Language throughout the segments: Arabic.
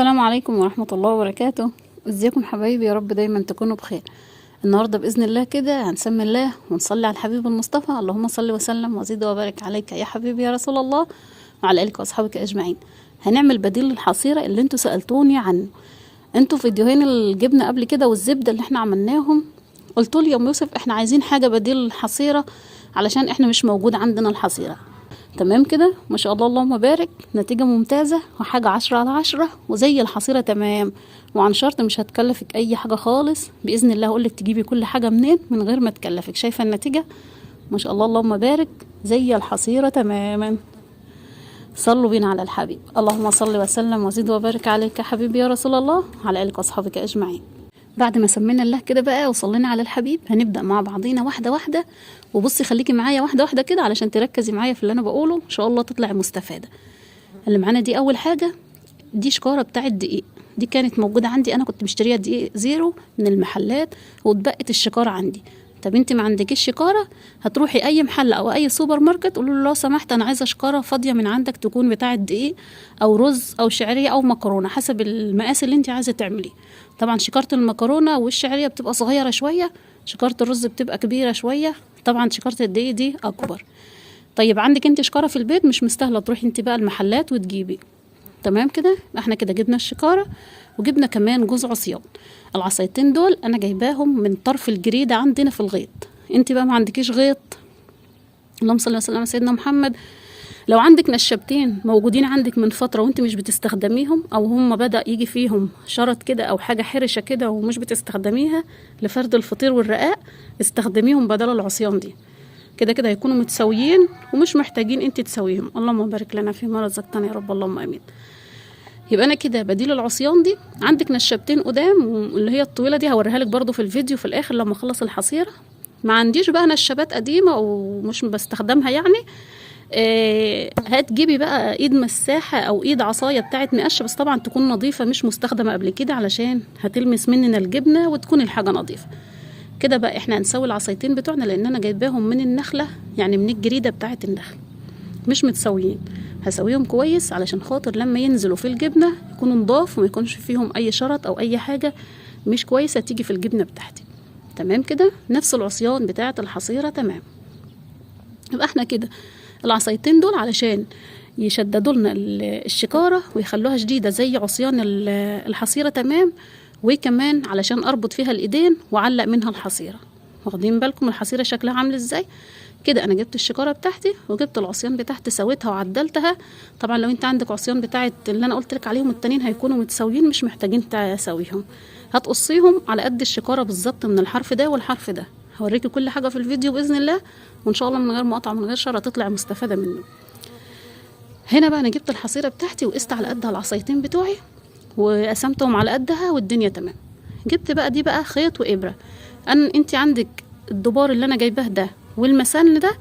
السلام عليكم ورحمة الله وبركاته. ازيكم حبايبي؟ يا رب دايما تكونوا بخير. النهاردة بإذن الله كده هنسمي الله ونصلي على الحبيب المصطفى. اللهم صل وسلم وزد وبارك عليك يا حبيبي يا رسول الله وعلى آلك وأصحابك أجمعين. هنعمل بديل للحصيرة اللي انتوا سألتوني عنه. انتوا فيديوهين الجبنة قبل كده والزبدة اللي احنا عملناهم قلتوا لي يا ام يوسف احنا عايزين حاجة بديل للحصيرة علشان احنا مش موجود عندنا الحصيرة. تمام كده ما شاء الله اللهم بارك، نتيجة ممتازة وحاجة 10/10 وزي الحصيرة تمام. وعن شرط مش هتكلفك اي حاجة خالص بإذن الله. هقولك تجيبي كل حاجة منين من غير ما تكلفك. شايفة النتيجة ما شاء الله اللهم بارك زي الحصيرة تماما. صلوا بينا على الحبيب. اللهم صل وسلم وزد وبارك عليك يا حبيبي يا رسول الله وعلى آلك وأصحابك أجمعين. بعد ما سمينا الله كده بقى وصلينا على الحبيب هنبدأ مع بعضينا واحدة واحدة. وبصي خليكي معايا واحدة واحدة كده علشان تركزي معايا في اللي أنا بقوله إن شاء الله تطلعي مستفادة. اللي معانا دي أول حاجة، دي شكارة بتاعة دقيق. دي كانت موجودة عندي، أنا كنت مشتريها دقيق زيرو من المحلات واتبقت الشكارة عندي. طب انت ما عندكيش شكارة، هتروحي اي محل او اي سوبر ماركت قولوا له لو سمحت انا عايزه شكارة فاضية من عندك تكون بتاعة دقيق او رز او شعرية او مكرونة حسب المقاس اللي انت عايزه تعمليه. طبعا شكارة المكرونة والشعرية بتبقى صغيرة شوية، شكارة الرز بتبقى كبيرة شوية، طبعا شكارة الدقيق دي اكبر. طيب عندك انت شكارة في البيت مش مستاهلة تروحي انت بقى المحلات وتجيبي. تمام كده احنا كده جبنا الشكارة وجبنا كمان جوز عصيان. العصايتين دول انا جايباهم من طرف الجريدة عندنا في الغيط. انت بقى ما عندكيش غيط، اللهم صل وسلم على سيدنا محمد، لو عندك نشابتين موجودين عندك من فترة وانت مش بتستخدميهم او هم بدأ يجي فيهم شرط كده او حاجة حرشة كده ومش بتستخدميها لفرد الفطير والرقاق، استخدميهم بدل العصيان دي. كده كده هيكونوا متساويين ومش محتاجين انت تسويهم. اللهم بارك لنا فيما رزقتنا يا رب اللهم امين. يبقى انا كده بديل العصيان دي عندك نشابتين قدام اللي هي الطويله دي هوريها لك برضو في الفيديو في الاخر لما اخلص الحصيره. ما عنديش بقى نشابات قديمه ومش بستخدمها يعني، هتجيبي بقى ايد مساحه او ايد عصايه بتاعه مقش، بس طبعا تكون نظيفه مش مستخدمه قبل كده علشان هتلمس مننا الجبنه وتكون الحاجه نظيفه. كده بقى احنا هنسوي العصايتين بتوعنا لان انا جايباهم من النخله يعني من الجريده بتاعه النخل مش متسويين. هسويهم كويس علشان خاطر لما ينزلوا في الجبنه يكونوا نضاف وما يكونش فيهم اي شرط او اي حاجه مش كويسه تيجي في الجبنه بتاعتي. تمام كده نفس العصيان بتاعه الحصيره تمام. يبقى احنا كده العصايتين دول علشان يشددوا لنا الشكاره ويخلوها شديده زي عصيان الحصيره تمام، وكمان علشان اربط فيها الايدين واعلق منها الحصيره. واخدين بالكم الحصيره شكلها عامل ازاي؟ كده انا جبت الشكاره بتاعتي وجبت العصيان بتاعتي سويتها وعدلتها. طبعا لو انت عندك عصيان بتاعت اللي انا قلت لك عليهم التانيين هيكونوا متساويين مش محتاجين تسويهم، هتقصيهم على قد الشكاره بالظبط من الحرف ده والحرف ده. هوريكي كل حاجه في الفيديو باذن الله وان شاء الله من غير مقاطعه من غير شر تطلع مستفاده منه. هنا بقى انا جبت الحصيره بتاعتي وقست على قدها العصايتين بتوعي وقسمتهم على قدها والدنيا تمام. جبت بقى دي بقى خيط وابره. انت عندك الدبار اللي انا جايباه ده والمسن ده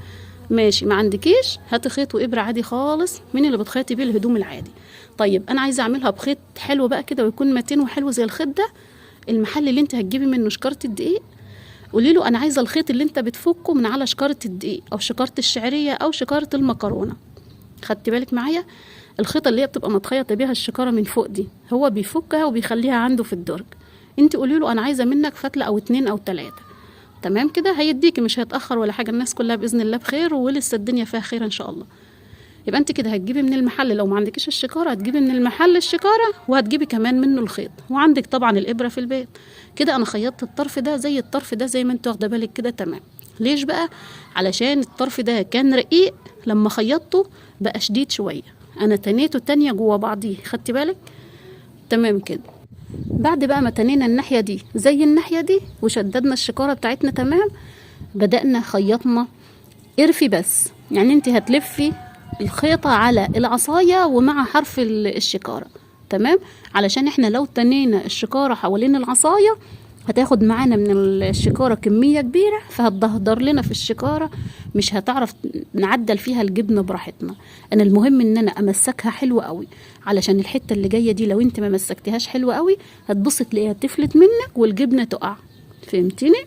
ماشي، ما عندكيش هاتي خيط وابره عادي خالص من اللي بتخيطي بيه الهدوم العادي. طيب انا عايزه اعملها بخيط حلو بقى كده ويكون متين وحلو زي الخيط ده. المحل اللي انت هتجيبي منه شكاره الدقيق قولي له انا عايزه الخيط اللي انت بتفكه من على شكاره الدقيق او شكاره الشعريه او شكاره المكرونه. خدتي بالك معايا؟ الخيطه اللي هي بتبقى متخيطه بيها الشكاره من فوق دي هو بيفكها وبيخليها عنده في الدرج. انت قولي له انا عايزه منك فتله او 2 أو 3. تمام كده هيديكي مش هيتاخر ولا حاجه، الناس كلها باذن الله بخير ولسه الدنيا فيها خير ان شاء الله. يبقى انت كده هتجيبي من المحل، لو ما عندكيش الشكاره هتجيبي من المحل الشكاره وهتجيبي كمان منه الخيط، وعندك طبعا الابره في البيت. كده انا خيطت الطرف ده زي الطرف ده زي ما انت واخده بالك كده تمام. ليش بقى؟ علشان الطرف ده كان رقيق لما خيطته بقى شديد شويه، انا تنيته تانية جوه بعضيه. خدتي بالك؟ تمام كده. بعد بقى ما تنينا الناحيه دي زي الناحيه دي وشددنا الشكاره بتاعتنا تمام، بدأنا خيطنا ارفي بس. يعني انت هتلفي الخيطة على العصاية ومع حرف الشكارة تمام، علشان احنا لو تنينا الشكارة حوالين العصاية هتاخد معانا من الشكارة كمية كبيرة فهتدهدر لنا في الشكارة مش هتعرف نعدل فيها الجبنة براحتنا. انا المهم ان انا امسكها حلوة قوي علشان الحتة اللي جاية دي لو انت ما مسكتهاش حلوة قوي هتبص تلاقيها تفلت منك والجبنة تقع. فهمتيني؟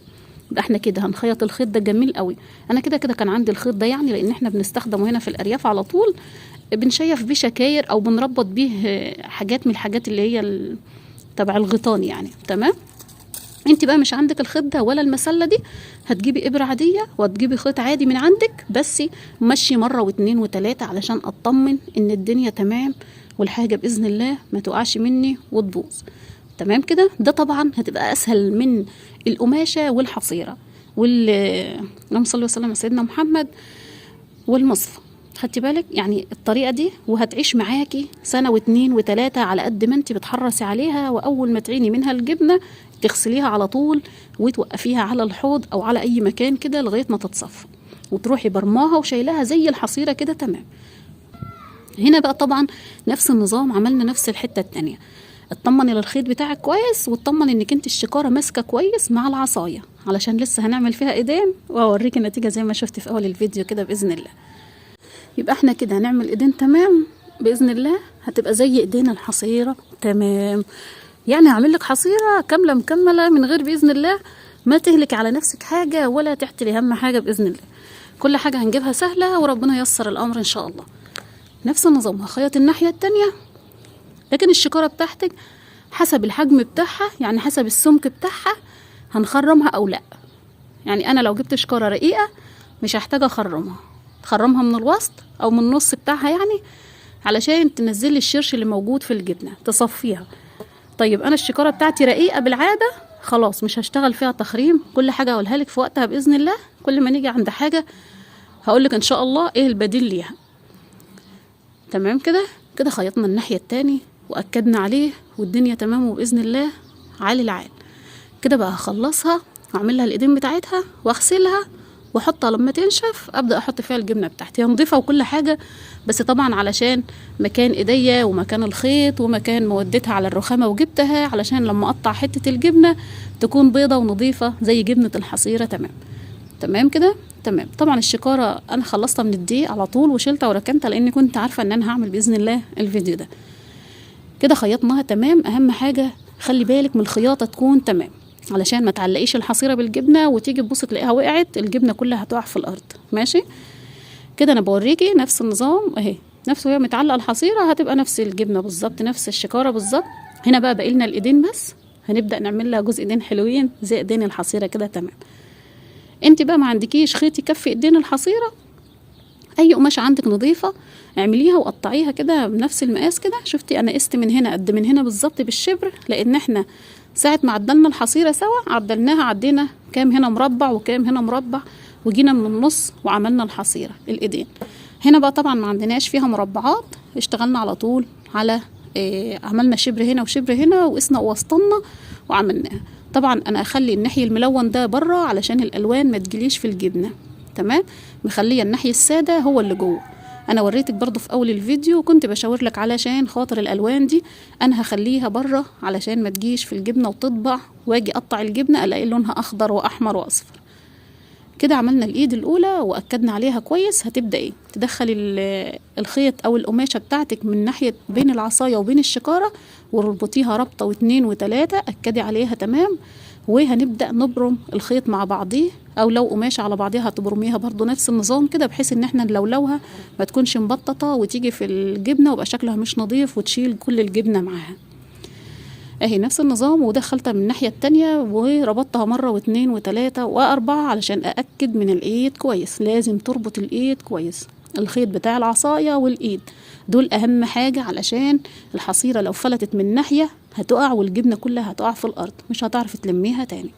يبقى احنا كده هنخيط الخيط ده جميل قوي. انا كده كان عندي الخيط ده يعني لان احنا بنستخدمه هنا في الارياف على طول. بنشيف بيه شكاير او بنربط بيه حاجات من الحاجات اللي هي تبع الغيطان يعني. تمام. انت بقى مش عندك الخيط ده ولا المسله دي، هتجيبي ابره عاديه وهتجيبي خيط عادي من عندك، بس مشي مره واتنين وتلاته علشان اطمن ان الدنيا تمام والحاجه باذن الله ما تقعش مني وتبوظ. تمام كده. ده طبعا هتبقى اسهل من القماشه والحصيره اللهم صل وسلم على سيدنا محمد والمصفى. خدتي بالك يعني الطريقه دي، وهتعيش معاكي سنه واتنين وتلاته على قد ما انت بتحرصي عليها. واول ما تعيني منها الجبنه تغسليها على طول وتوقفيها على الحوض او على اي مكان كده لغايه ما تتصفى، وتروحي برماها وشايلاها زي الحصيره كده. تمام. هنا بقى طبعا نفس النظام، عملنا نفس الحته التانيه. اطمني للخيط بتاعك كويس، واطمن انك انت الشكاره ماسكه كويس مع العصايه، علشان لسه هنعمل فيها ايدين واوريك النتيجه زي ما شفتي في اول الفيديو كده باذن الله. يبقى احنا كده هنعمل ايدين تمام باذن الله، هتبقى زي ايدين الحصيره. تمام. يعني هعمل لك حصيره كامله مكمله من غير باذن الله ما تهلك على نفسك حاجه ولا تحتلي هم حاجه باذن الله. كل حاجه هنجيبها سهله وربنا ييسر الامر ان شاء الله. نفس النظام هخيط الناحيه التانيه، لكن الشكاره بتاعتك حسب الحجم بتاعها، يعني حسب السمك بتاعها هنخرمها او لا. يعني انا لو جبت شكاره رقيقه مش هحتاج اخرمها من الوسط او من النص بتاعها، يعني علشان تنزلي الشرش اللي موجود في الجبنه تصفيها. طيب انا الشكاره بتاعتي رقيقه بالعاده، خلاص مش هشتغل فيها تخريم. كل حاجه اقولها لك في وقتها باذن الله. كل ما نيجي عند حاجه هقول لك ان شاء الله ايه البديل ليها. تمام كده. كده خيطنا الناحيه التاني واكدنا عليه والدنيا تمام وباذن الله عالي العال. كده بقى هخلصها واعمل لها الايدين بتاعتها واغسلها واحطها لما تنشف ابدا احط فيها الجبنه بتاعتي. هي نضيفه وكل حاجه، بس طبعا علشان مكان ايديا ومكان الخيط ومكان مودتها على الرخامه وجبتها، علشان لما اقطع حته الجبنه تكون بيضه ونظيفه زي جبنه الحصيره. تمام. تمام كده. تمام. طبعا الشكاره انا خلصتها من الدقيق على طول وشلتها وركنتها، لان كنت عارفه ان انا هعمل باذن الله الفيديو ده. كده خيطناها تمام. اهم حاجه خلي بالك من الخياطه تكون تمام، علشان ما تعلقيش الحصيره بالجبنه وتيجي تبص تلاقيها وقعت، الجبنه كلها هتقع في الارض. ماشي كده. انا بوريكي نفس النظام اهي، نفس وهي متعلقه الحصيره هتبقى نفس الجبنه بالظبط، نفس الشكاره بالظبط. هنا بقى لنا الايدين بس، هنبدا نعمل لها جزء ايدين حلوين زي ايدين الحصيره كده. تمام. انت بقى ما عندكيش خيط يكفي ايدين الحصيره، اي قماشه عندك نظيفه اعمليها وقطعيها كده بنفس المقاس كده. شفتي انا قست من هنا قد من هنا بالظبط بالشبر، لان احنا ساعة ما عدلنا الحصيرة سوا عدلناها، عدينا كام هنا مربع وكام هنا مربع، وجينا من النص وعملنا الحصيرة الايدين. هنا بقى طبعا ما عندناش فيها مربعات، اشتغلنا على طول على عملنا شبر هنا وشبر هنا وقسنا ووسطنا وعملناها. طبعا انا اخلي الناحية الملون ده بره علشان الالوان ما تجيليش في الجبنة. تمام. مخلية الناحية السادة هو اللي جوه. انا وريتك برضو في اول الفيديو وكنت بشاور لك علشان خاطر الالوان دي انا هخليها بره علشان ما تجيش في الجبنه وتطبع، واجي اقطع الجبنه الاقي لونها اخضر واحمر واصفر. كده عملنا الايد الاولى واكدنا عليها كويس. هتبداي تدخلي الخيط او القماشه بتاعتك من ناحيه بين العصايه وبين الشكاره وربطيها ربطه واتنين وتلاته، اكدي عليها. تمام. وهنبدأ نبرم الخيط مع بعضيه، او لو قماشة على بعضيها هتبرميها برضو نفس النظام كده، بحيث ان احنا نلولوها ما تكونش مبططة وتيجي في الجبنة ويبقى شكلها مش نظيف وتشيل كل الجبنة معاها. اهي نفس النظام. ودخلتها من الناحية التانية وربطتها مرة واتنين وتلاتة واربعة علشان اأكد من الايد كويس. لازم تربط الايد كويس، الخيط بتاع العصاية والايد دول اهم حاجة، علشان الحصيرة لو فلتت من ناحية هتقع والجبنة كلها هتقع في الارض، مش هتعرف تلميها تاني.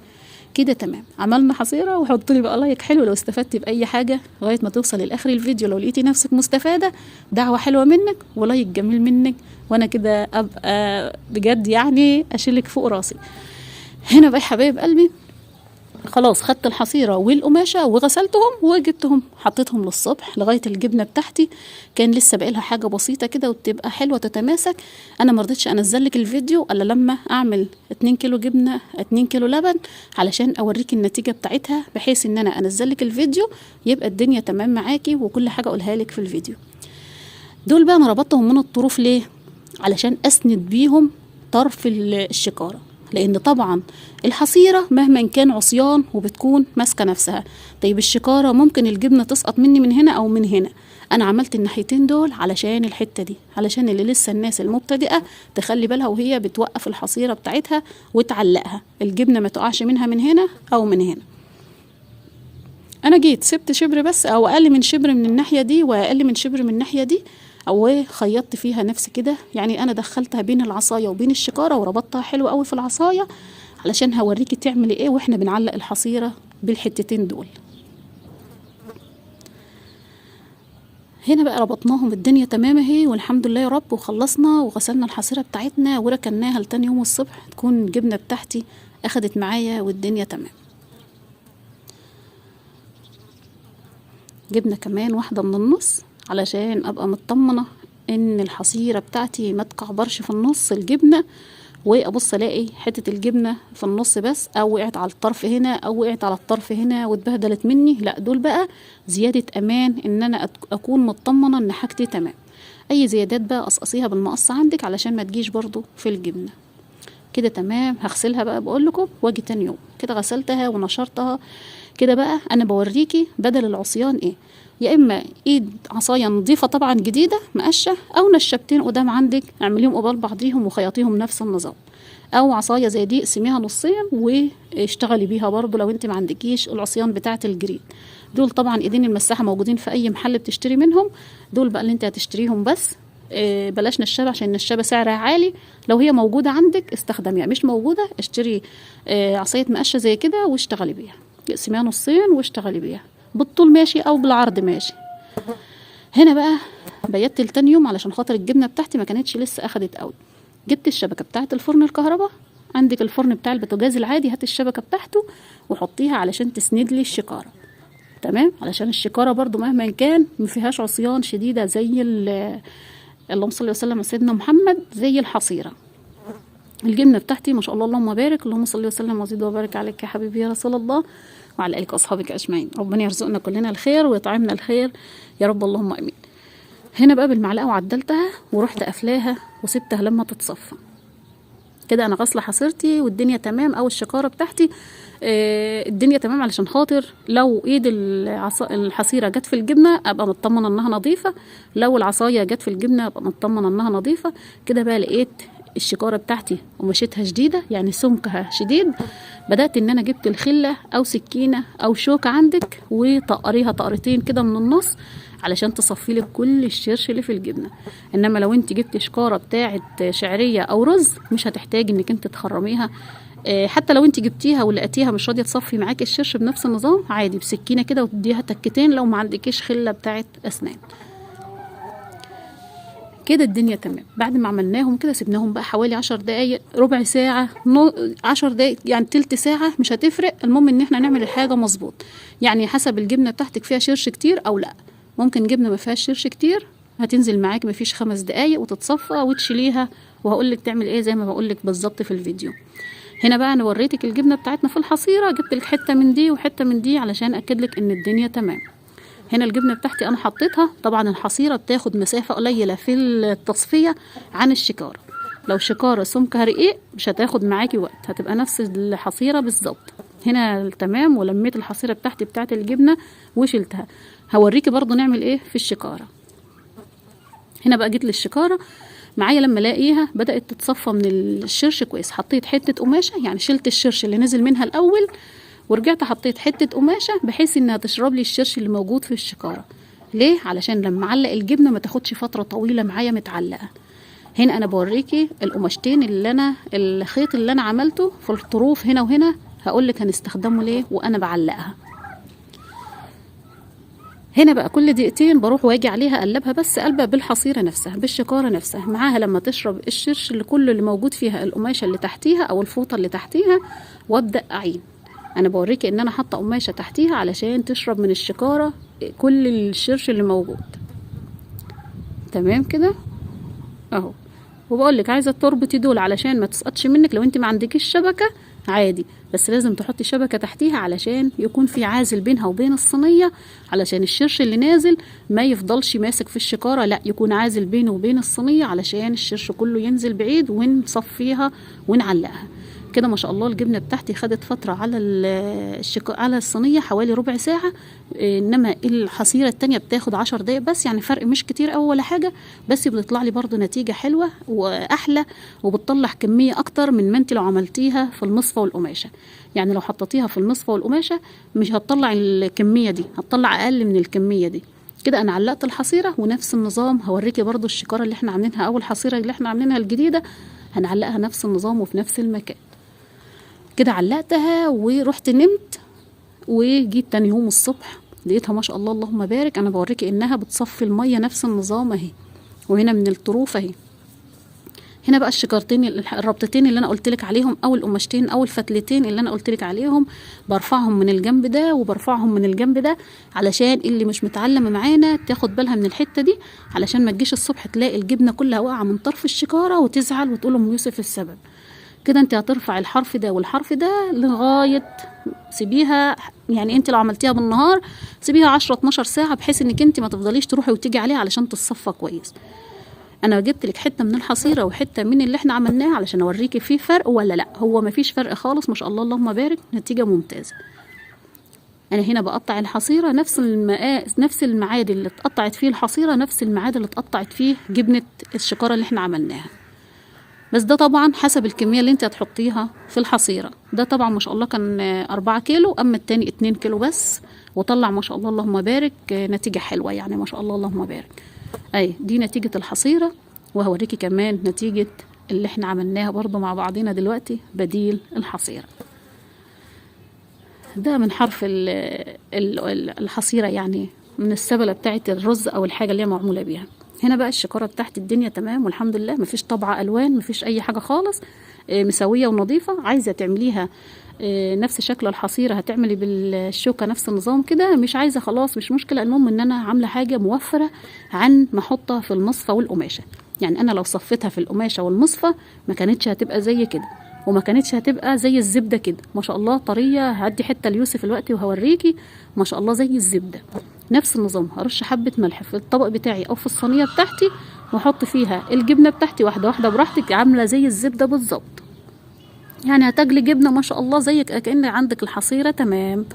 كده تمام. عملنا حصيرة. وحط لي بقى لايك حلو لو استفدتي بأي حاجة لغاية ما توصل لآخر الفيديو. لو لقيتي نفسك مستفادة دعوة حلوة منك ولايك جميل منك، وانا كده ابقى بجد يعني اشيلك فوق راسي. هنا بقى حبايب قلبي خلاص خدت الحصيرة والقماشة وغسلتهم وجبتهم حطيتهم للصبح لغاية الجبنة بتاعتي كان لسه باقي لها حاجة بسيطة كده وتبقى حلوة تتماسك. انا مرضتش انزل لك الفيديو الا لما اعمل 2 كيلو جبنة 2 كيلو لبن علشان اوريك النتيجة بتاعتها، بحيث ان انا انزل لك الفيديو يبقى الدنيا تمام معاكي وكل حاجة اقولها لك في الفيديو. دول بقى انا ربطتهم من الطروف ليه؟ علشان اسند بيهم طرف الشكارة. لان طبعا الحصيرة مهما كان عصيان وبتكون ماسكة نفسها. طيب الشكارة ممكن الجبنة تسقط مني من هنا او من هنا. انا عملت الناحيتين دول علشان الحتة دي، علشان اللي لسه الناس المبتدئة تخلي بالها وهي بتوقف الحصيرة بتاعتها وتعلقها، الجبنة ما تقعش منها من هنا او من هنا. انا جيت سبت شبر بس او اقل من شبر من الناحية دي واقل من شبر من الناحية دي، او خيطت فيها نفسي كده. يعني انا دخلتها بين العصاية وبين الشكارة وربطتها حلو قوي في العصاية علشان هوريكي تعملي ايه واحنا بنعلق الحصيرة بالحتتين دول. هنا بقى ربطناهم، الدنيا تمام اهي والحمد لله يا رب، وخلصنا وغسلنا الحصيرة بتاعتنا وركناها لتاني يوم الصبح تكون الجبنة بتاعتي اخدت معايا والدنيا تمام. جبنة كمان واحدة من النص علشان ابقى مطمنة ان الحصيرة بتاعتي ما تكعبرش في النص الجبنة، وابص الاقي حتة الجبنة في النص بس، او وقعت على الطرف هنا او وقعت على الطرف هنا واتبهدلت مني. لا، دول بقى زيادة امان ان انا اكون مطمنة ان حاجتي تمام. اي زيادات بقى قصقصيها بالمقص عندك علشان ما تجيش برضو في الجبنة. كده تمام. هغسلها بقى بقول لكم واجي تاني يوم كده غسلتها ونشرتها. كده بقى انا بوريكي بدل العصيان ايه، يا اما ايد عصايه نظيفه طبعا جديده مقشه، او نشابتين قدام عندك اعمليهم قبال بعضيهم وخيطيهم نفس النظام، او عصايه زي دي اقسميها نصين واشتغلي بيها برضو لو انت ما عندكيش العصيان بتاعه الجريد. دول طبعا ايدين المساحه موجودين في اي محل بتشتري منهم، دول بقى اللي انت هتشتريهم بس. بلاش نشابه عشان النشابه سعرها عالي. لو هي موجوده عندك استخدميها، مش موجوده اشتري عصايه مقشه زي كده واشتغلي بيها، اقسميها نصين واشتغلي بيها بالطول ماشي او بالعرض ماشي. هنا بقى بيت لتاني يوم علشان خاطر الجبنه بتاعتي ما كانتش لسه اخدت قوي. جبت الشبكه بتاعه الفرن الكهرباء، عندك الفرن بتاع البوتاجاز العادي هات الشبكه بتاعته وحطيها علشان تسند لي الشكاره. تمام، علشان الشكاره برضو مهما كان ما فيهاش عصيان شديده زي اللهم صل وسلم على سيدنا محمد زي الحصيره. الجبنه بتاعتي ما شاء الله اللهم بارك، اللهم صل وسلم وزد وبارك عليك يا حبيبي يا رسول الله وعلى آلك وأصحابك أجمعين. ربنا يرزقنا كلنا الخير ويطعمنا الخير يا رب اللهم آمين. هنا بقى بالمعلقة وعدلتها ورحت قافلاها وسبتها لما تتصفى. كده أنا غاسلة حصيرتي والدنيا تمام، أو الشكارة بتاعتي الدنيا تمام، علشان خاطر لو ايد الحصيرة جت في الجبنة ابقى مطمنة انها نظيفة، لو العصاية جت في الجبنة ابقى مطمنة انها نظيفة. كده بقى لقيت الشكارة بتاعتي ومشيتها شديدة، يعني سمكها شديد. بدأت ان انا جبت الخلة او سكينة او شوكة عندك وطقريها طقرتين كده من النص علشان تصفي لك كل الشرش اللي في الجبنة. انما لو انت جبت شكارة بتاعت شعرية او رز مش هتحتاج انك انت تخرميها. حتى لو انت جبتيها ولقيتيها مش راضيه تصفي معاكي الشرش بنفس النظام، عادي بسكينه كده وتديها تكتين لو ما عندكيش خله بتاعت اسنان. كده الدنيا تمام. بعد ما عملناهم كده سيبناهم بقى حوالي 10 دقايق، ربع ساعه، 10 دقايق، يعني تلت ساعه مش هتفرق. المهم ان احنا نعمل الحاجه مظبوط، يعني حسب الجبنه بتاعتك فيها شرش كتير او لا. ممكن جبنه ما فيهاش شرش كتير هتنزل معاكي مفيش 5 دقايق وتتصفى وتشيليها، وهقولك تعمل ايه زي ما بقولك بالظبط في الفيديو. هنا بقى انا وريتك الجبنه بتاعتنا في الحصيره، جبت لك حته من دي وحته من دي علشان اكد لك ان الدنيا تمام. هنا الجبنه بتاعتي انا حطيتها، طبعا الحصيره بتاخد مسافه قليله في التصفيه عن الشكاره. لو شكاره سمكها رقيق مش هتاخد معاكي وقت، هتبقى نفس الحصيره بالظبط. هنا تمام، ولميت الحصيره بتاعتي بتاعت الجبنه وشلتها. هوريكي برضو نعمل ايه في الشكاره. هنا بقى جيت للشكاره معايا، لما الاقيها بدات تتصفى من الشرش كويس حطيت حته قماشه، يعني شلت الشرش اللي نزل منها الاول ورجعت حطيت حته قماشه بحيث انها تشرب لي الشرش اللي موجود في الشكاره. ليه؟ علشان لما اعلق الجبنه ما تاخدش فتره طويله معايا متعلقه. هنا انا بوريكي القماشتين الخيط اللي انا عملته في الطروف هنا وهنا، هقولك هنستخدمه ليه وانا بعلقها. هنا بقى كل دقيقتين بروح واجي عليها اقلبها، بس قلبها بالحصيره نفسها بالشكاره نفسها معاها لما تشرب الشرش اللي كل اللي موجود فيها القماشه اللي تحتيها او الفوطه اللي تحتيها، وابدا اعين. انا بوريكي ان انا حاطه قماشه تحتيها علشان تشرب من الشكاره كل الشرش اللي موجود. تمام كده اهو. وبقولك عايزه تربطي دول علشان ما تسقطش منك. لو انت ما عندكيش شبكه عادي، بس لازم تحطي شبكه تحتيها علشان يكون في عازل بينها وبين الصينيه، علشان الشرش اللي نازل ما يفضلش ماسك في الشكاره، لا يكون عازل بينه وبين الصينيه علشان الشرش كله ينزل بعيد ونصفيها ونعلقها. كده ما شاء الله الجبنه بتاعتي خدت فتره على على الصينيه حوالي ربع ساعه، انما الحصيره التانية بتاخد 10 دقايق بس، يعني فرق مش كتير قوي ولا حاجه، بس بتطلع لي برضو نتيجه حلوه واحلى، وبتطلع كميه اكتر من ما انت لو عملتيها في المصفى والقماشه. يعني لو حطيتيها في المصفى والقماشه مش هتطلع الكميه دي، هتطلع اقل من الكميه دي. كده انا علقت الحصيره، ونفس النظام هوريكي برضو الشكاره اللي احنا عاملينها او الحصيره اللي احنا عاملينها الجديده هنعلقها نفس النظام وفي نفس المكان. كده علقتها ورحت نمت، وجيت تاني يوم الصبح لقيتها ما شاء الله اللهم بارك. انا بوريكي انها بتصفي الميه نفس النظام اهي، وهنا من الطروف اهي. هنا بقى الشكارتين الربطتين اللي انا قلت لك عليهم، او القماشتين او الفتلتين اللي انا قلت لك عليهم، برفعهم من الجنب ده وبرفعهم من الجنب ده، علشان اللي مش متعلمه معانا تاخد بالها من الحته دي، علشان ما تجيش الصبح تلاقي الجبنه كلها واقعه من طرف الشكاره وتزعل وتقول ام يوسف السبب. كده انت هترفع الحرف ده والحرف ده لغايه، سيبيها يعني انت لو عملتيها بالنهار سيبيها 10 12 ساعه، بحيث انك انت ما تفضليش تروحي وتيجي عليها علشان تتصفى كويس. انا جبت لك حته من الحصيره وحته من اللي احنا عملناه علشان اوريكي فيه فرق ولا لا. هو ما فيش فرق خالص ما شاء الله اللهم بارك، نتيجه ممتازه. انا هنا بقطع الحصيره نفس المقاس، نفس الميعاد اللي اتقطعت فيه الحصيره نفس الميعاد اللي اتقطعت فيه جبنه الشكاره اللي احنا عملناها، بس ده طبعا حسب الكميه اللي انت هتحطيها في الحصيره. ده طبعا ما شاء الله كان 4 كيلو، اما التاني 2 كيلو بس، وطلع ما شاء الله اللهم بارك نتيجه حلوه، يعني ما شاء الله اللهم بارك. اي دي نتيجه الحصيره، وهوريكي كمان نتيجه اللي احنا عملناها برضو مع بعضنا دلوقتي بديل الحصيره. ده من حرف الحصيره، يعني من السبله بتاعه الرز او الحاجه اللي هي معموله بيها. هنا بقى الشكاره بتاعت الدنيا تمام والحمد لله، مفيش طبعه الوان، مفيش اي حاجه خالص، مسويه ونظيفه. عايزه تعمليها نفس شكل الحصيره هتعملي بالشوكه نفس النظام كده، مش عايزه خلاص مش مشكله. المهم ان انا عامله حاجه موفره عن ما احطها في المصفى والقماشه. يعني انا لو صفيتها في القماشه والمصفى ما كانتش هتبقى زي كده، وما كانتش هتبقى زي الزبده كده ما شاء الله طريه. هدي حته ليوسف الوقت وهوريكي ما شاء الله زي الزبده. نفس النظام هرش حبه ملح في الطبق بتاعي او في الصينيه بتاعتي، واحط فيها الجبنه بتاعتي واحده واحده براحتك، عامله زي الزبده بالظبط. يعني هتاكلي جبنه ما شاء الله زيك كأن عندك الحصيره تمام،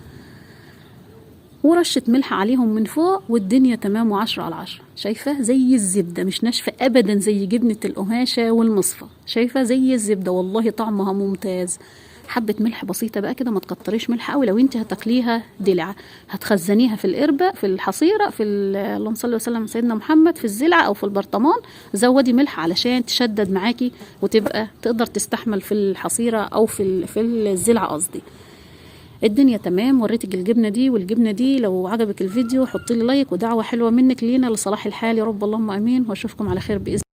ورشه ملح عليهم من فوق، والدنيا تمام وعشرة على 10. شايفه زي الزبده، مش ناشفه ابدا زي جبنه القماشه والمصفى، شايفه زي الزبده والله طعمها ممتاز. حبه ملح بسيطه بقى كده، ما تكتريش ملح قوي. لو انت هتاكليها دلع هتخزنيها في القربه في الحصيره في اللهم صل وسلم سيدنا محمد في الزلعه او في البرطمان، زودي ملح علشان تشدد معاكي وتبقى تقدر تستحمل في الحصيره او في الزلعه قصدي. الدنيا تمام. وريتك الجبنه دي والجبنه دي. لو عجبك الفيديو حطي لي لايك ودعوه حلوه منك لينا لصلاح الحال يا رب اللهم امين، واشوفكم على خير باذن